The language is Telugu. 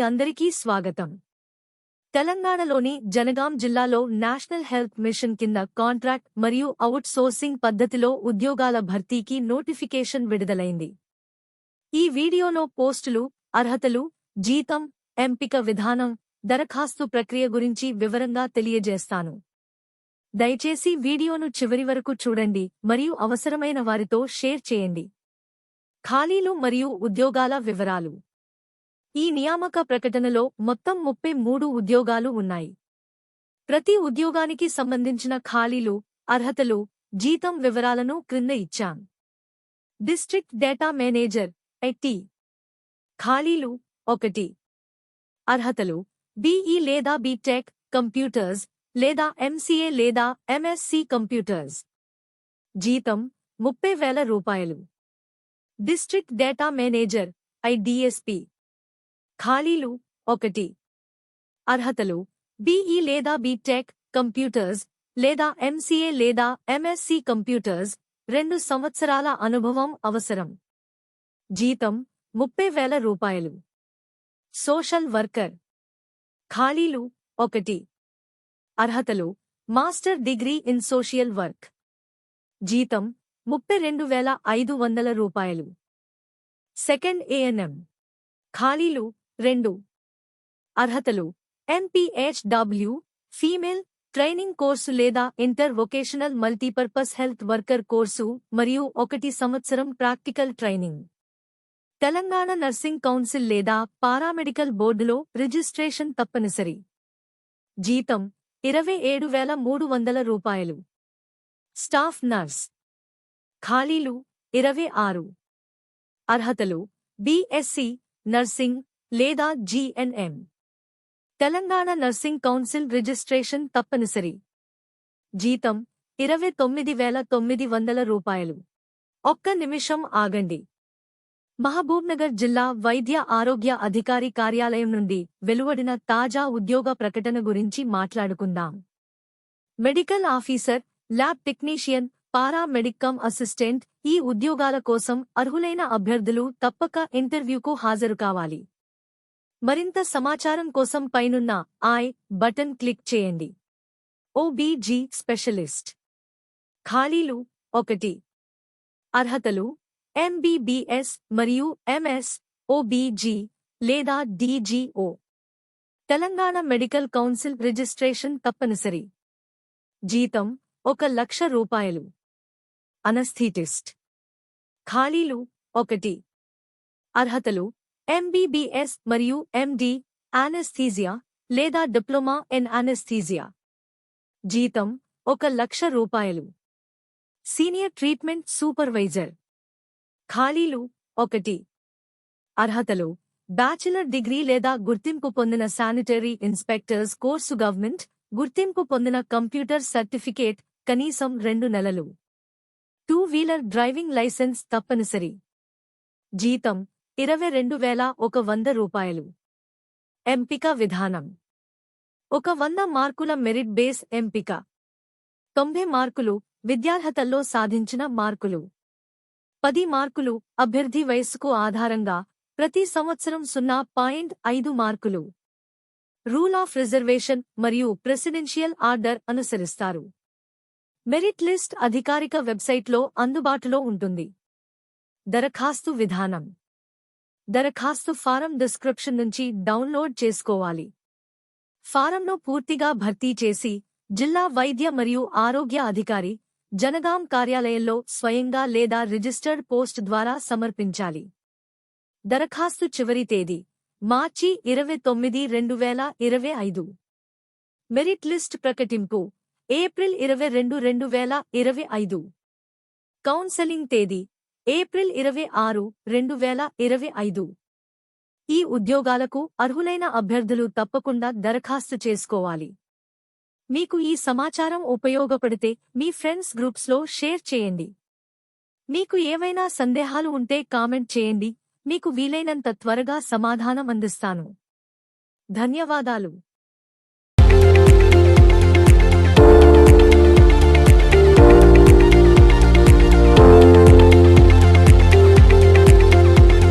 అందరికీ స్వాగతం. తెలంగాణలోని జనగాం జిల్లాలో నేషనల్ హెల్త్ మిషన్ కింద కాంట్రాక్ట్ మరియు అవుట్ సోర్సింగ్ పద్ధతిలో ఉద్యోగాల భర్తీకి నోటిఫికేషన్ విడుదలైంది. ఈ వీడియోలో పోస్టులు, అర్హతలు, జీతం, ఎంపిక విధానం, దరఖాస్తు ప్రక్రియ గురించి వివరంగా తెలియజేస్తాను. దయచేసి వీడియోను చివరి వరకు చూడండి మరియు అవసరమైన వారితో షేర్ చేయండి. ఖాళీలు మరియు ఉద్యోగాల వివరాలు. ఈ నియామక ప్రకటనలో మొత్తం 33 ఉద్యోగాలు ఉన్నాయి. ప్రతి ఉద్యోగానికి సంబంధించిన ఖాళీలు, అర్హతలు, జీతం వివరాలను క్రింద ఇచ్చాం. District data manager IT. ఖాళీలు 1. అర్హతలు బీఈ లేదా బీటెక్ కంప్యూటర్స్ లేదా ఎంసీఏ లేదా ఎంఎస్సీ కంప్యూటర్స్. జీతం 30,000 రూపాయలు. District data manager IDSP. ఖాళీలు 1. అర్హతలు బీఈ లేదా బీటెక్ కంప్యూటర్స్ లేదా ఎంసీఏ లేదా ఎంఎస్సీ కంప్యూటర్స్ 2 సంవత్సరాల అనుభవం అవసరం. జీతం 30,000 రూపాయలు. Social worker. ఖాళీలు 1. అర్హతలు master degree in social work. జీతం 32,500 రూపాయలు. Second ANM. ఖాళీలు 2. అర్హతలు ఎంపీహెచ్డబ్ల్యూ ఫీమేల్ ట్రైనింగ్ కోర్సు లేదా inter vocational multipurpose health worker course మరియు 1 సంవత్సరం practical training. Telangana nursing council లేదా పారామెడికల్ బోర్డులో రిజిస్ట్రేషన్ తప్పనిసరి. జీతం 27,300 రూపాయలు. Staff nurse. ఖాళీలు 26. అర్హతలు బీఎస్సీ నర్సింగ్ లేదా GNM. Telangana nursing council registration తప్పనిసరి. జీతం 29,900 రూపాయలు. ఒక్క నిమిషం ఆగండి. మహబూబ్నగర్ జిల్లా వైద్య ఆరోగ్య అధికారి కార్యాలయం నుండి వెలువడిన తాజా ఉద్యోగ ప్రకటన గురించి మాట్లాడుకుందాం. Medical officer, lab technician, paramedical assistant ఈ ఉద్యోగాల కోసం అర్హులైన అభ్యర్థులు తప్పక ఇంటర్వ్యూకు హాజరు కావాలి. మరింత సమాచారం కోసం పైనున్న ఐ బటన్ క్లిక్ చేయండి. OBG specialist. ఖాళీలు 1. అర్హతలు ఎంబీబీఎస్ మరియు ఎంఎస్ ఓబీజీ లేదా DGO. Telangana medical council registration తప్పనిసరి. జీతం 1,00,000 రూపాయలు. అనస్థీటిస్ట్. ఖాళీలు 1. అర్హతలు ఎంబీబీఎస్ మరియు ఎండి అనస్థీజియా లేదా డిప్లొమా ఇన్ అనస్థీజియా. జీతం 1,00,000 రూపాయలు. Senior treatment supervisor. ఖాళీలు 1. అర్హతలు బ్యాచిలర్ డిగ్రీ లేదా గుర్తింపు పొందిన శానిటరీ ఇన్స్పెక్టర్స్ కోర్సు గవర్నమెంట్ గుర్తింపు పొందిన కంప్యూటర్ సర్టిఫికేట్ కనీసం 2 నెలలు. 2 వీలర్ డ్రైవింగ్ లైసెన్స్ తప్పనిసరి. జీతం 22,100 రూపాయలు. ఎంపిక విధానం. 100 మార్కుల మెరిట్ బేస్ ఎంపిక. 90 మార్కులు విద్యార్హతల్లో సాధించిన మార్కులు. 10 మార్కులు అభ్యర్థి వయస్సుకు ఆధారంగా ప్రతి సంవత్సరం 0.5 మార్కులు. రూల్ ఆఫ్ రిజర్వేషన్ మరియు ప్రెసిడెన్షియల్ ఆర్డర్ అనుసరిస్తారు. మెరిట్ లిస్ట్ అధికారిక వెబ్సైట్లో అందుబాటులో ఉంటుంది. దరఖాస్తు విధానం. దరఖాస్తు ఫారం డిస్క్రిప్షన్ నుంచి డౌన్లోడ్ చేసుకోవాలి. ఫారంను పూర్తిగా భర్తీ చేసి జిల్లా వైద్య మరియు ఆరోగ్య అధికారి, జనగాం కార్యాలయంలో స్వయంగా లేదా రిజిస్టర్డ్ పోస్ట్ ద్వారా సమర్పించాలి. దరఖాస్తు చివరి తేదీ మార్చి 29, 2025. మెరిట్ లిస్ట్ ప్రకటింపు ఏప్రిల్ 22, 2025. కౌన్సెలింగ్ తేదీ ఏప్రిల్ 26, 2025. ఈ ఉద్యోగాలకు అర్హులైన అభ్యర్థులు తప్పకుండా దరఖాస్తు చేసుకోవాలి. మీకు ఈ సమాచారం ఉపయోగపడితే మీ ఫ్రెండ్స్ గ్రూప్స్లో షేర్ చేయండి. మీకు ఏవైనా సందేహాలు ఉంటే కామెంట్ చేయండి. మీకు వీలైనంత త్వరగా సమాధానం అందిస్తాను. ధన్యవాదాలు.